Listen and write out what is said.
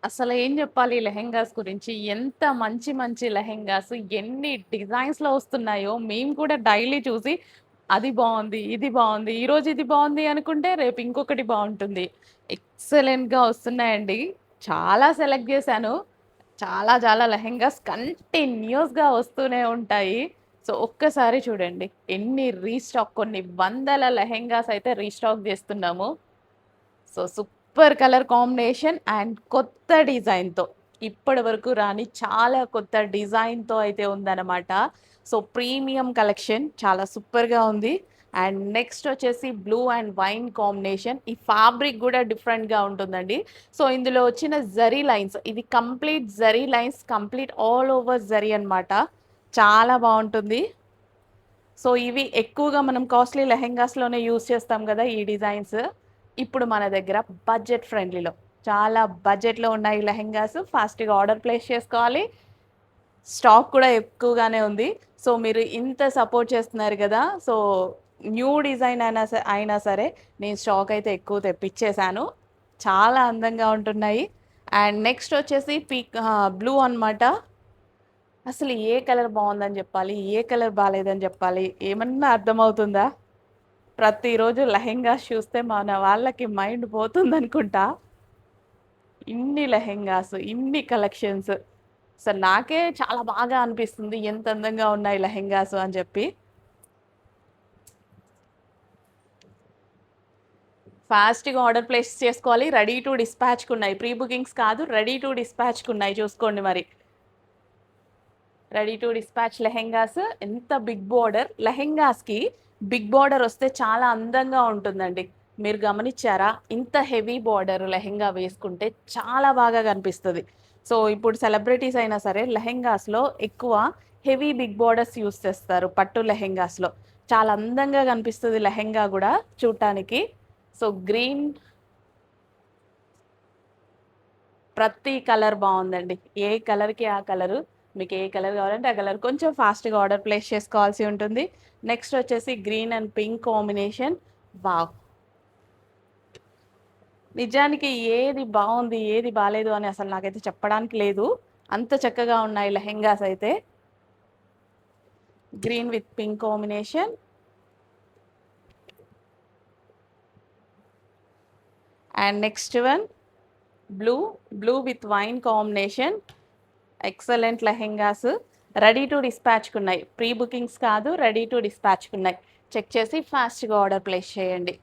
అసలు ఏం జెప్పాలి లెహెంగాస్ గురించి. ఎంత మంచి మంచి లెహెంగాస్ ఎన్ని డిజైన్స్‌లో వస్తున్నాయో మేము కూడా డైలీ చూసి అది బావుంది, ఇది బావుంది, ఈరోజు ఇది బావుంది అనుకుంటే రేపు ఇంకొకటి బావుంటుంది. ఎక్సలెంట్‌గా వస్తున్నాయండి. చాలా సెలెక్ట్ జేశాను. చాలా చాలా లెహెంగాస్ కంటిన్యూయస్‌గా వస్తూనే ఉంటాయి. సో, ఒక్కసారి చూడండి ఎన్ని రీస్టాక్ కొన్ని వందల లెహెంగాస్ అయితే రీస్టాక్ జేస్తున్నాము. So, super colour combination and కొత్త డిజైన్‌తో. ఇప్పటి వరకు రాని చాలా కొత్త డిజైన్‌తో అయితే ఉందనమాట. సో, ప్రీమియం కలెక్షన్ చాలా సూపర్‌గా ఉంది. అండ్ నెక్స్ట్ వచ్చేసి బ్లూ అండ్ వైన్ కాంబినేషన్. ఈ ఫ్యాబ్రిక్ గూడా డిఫరెంట్‌గా ఉంటుందండి. సో, ఇందులో వచ్చిన జరీ లైన్స్ ఇది complete zari lines complete all over zari అనమాట. చాలా బావుంటుంది. సో, ఇవి ఎక్కువగా మనం కాస్ట్‌లీ లెహెంగాస్‌లోనే యూజ్ చేస్తాం గదా! ఈ డిజైన్స్. ఇప్పుడు మన దగ్గర బడ్జెట్ ఫ్రెండ్లీలో చాలా బడ్జెట్‌లో ఉన్నాయి లెహెంగాస్. ఫాస్ట్‌గా ఆర్డర్ ప్లేస్ చేసుకోవాలి. స్టాక్ కూడా ఎక్కువగానే ఉంది. సో, మీరు ఇంత సపోర్ట్ చేస్తున్నారు గదా! సో, న్యూ డిజైన్ అయినా సరే నేను స్టాక్ అయితే ఎక్కువ తెప్పిచ్చేసాను. చాలా అందంగా ఉంటున్నాయి. అండ్ నెక్స్ట్ వచ్చేసి బ్లూ అనమాట. అసలు ఏ కలర్ బావుందని జెప్పాలి? ఏ కలర్ బాలేదని జెప్పాలి? ఏమన్నా అర్థమవుతుందా? ప్రతిరోజు లెహెంగాస్ చూస్తే మన వాళ్ళకి మైండ్ పోతుందనుకుంటా. ఇన్ని లెహెంగాస్, ఇన్ని కలెక్షన్స్. అసలు నాకే చాలా బాగా అనిపిస్తుంది. ఎంత అందంగా ఉన్నాయి లెహెంగాస్ అని జెప్పి. ఫాస్ట్‌గా ఆర్డర్ ప్లేస్ చేసుకోవాలి. రెడీ టు డిస్పాచ్‌కున్నాయి. ప్రీ బుకింగ్స్ కాదు. రెడీ టు డిస్పాచ్‌కున్నాయి చూసుకోండి మరి. రెడీ టు డిస్పాచ్ లెహెంగాస్ ఎంత బిగ్ బోర్డర్ లెహెంగాస్కి బిగ్ బోర్డర్ వస్తే చాలా అందంగా ఉంటుందండి. మీరు గమనించారా? ఇంత హెవీ బోర్డర్ లెహెంగా వేసుకుంటే చాలా బాగా కనిపిస్తుంది. సో ఇప్పుడు సెలబ్రిటీస్ అయినా సరే లెహెంగాస్లో ఎక్కువ హెవీ బిగ్ బోర్డర్స్ యూస్ చేస్తారు పట్టు లెహెంగాస్లో. చాలా అందంగా కనిపిస్తుంది లెహెంగా కూడా చూడటానికి. సో గ్రీన్ ప్రతి కలర్ బావుందండి. ఏ కలర్‌కి ఆ కలరు. మీకు ఏ కలర్ కావాలంటే ఆ కలర్. కొంచెం ఫాస్ట్‌గా ఆర్డర్ ప్లేస్ చేసుకోవాల్సి ఉంటుంది. నెక్స్ట్ వచ్చేసి green and pink combination. Wow! నిజానికి ఏది బావుంది, ఏది బాలేదు అని అసలు నాకైతే చెప్పడానికి లేదు. అంత చక్కగా ఉన్నాయి లెహెంగాస్ అయితే. Green with pink combination. And next one blue, blue with wine combination. Excellent lehengas. Ready to డిస్పాచ్‌కున్నాయి. ప్రీ బుకింగ్స్ కాదు. రెడీ టు డిస్పాచ్‌కున్నాయి. చెక్ చేసి ఫాస్ట్‌గా ఆర్డర్ ప్లేస్ చేయండి.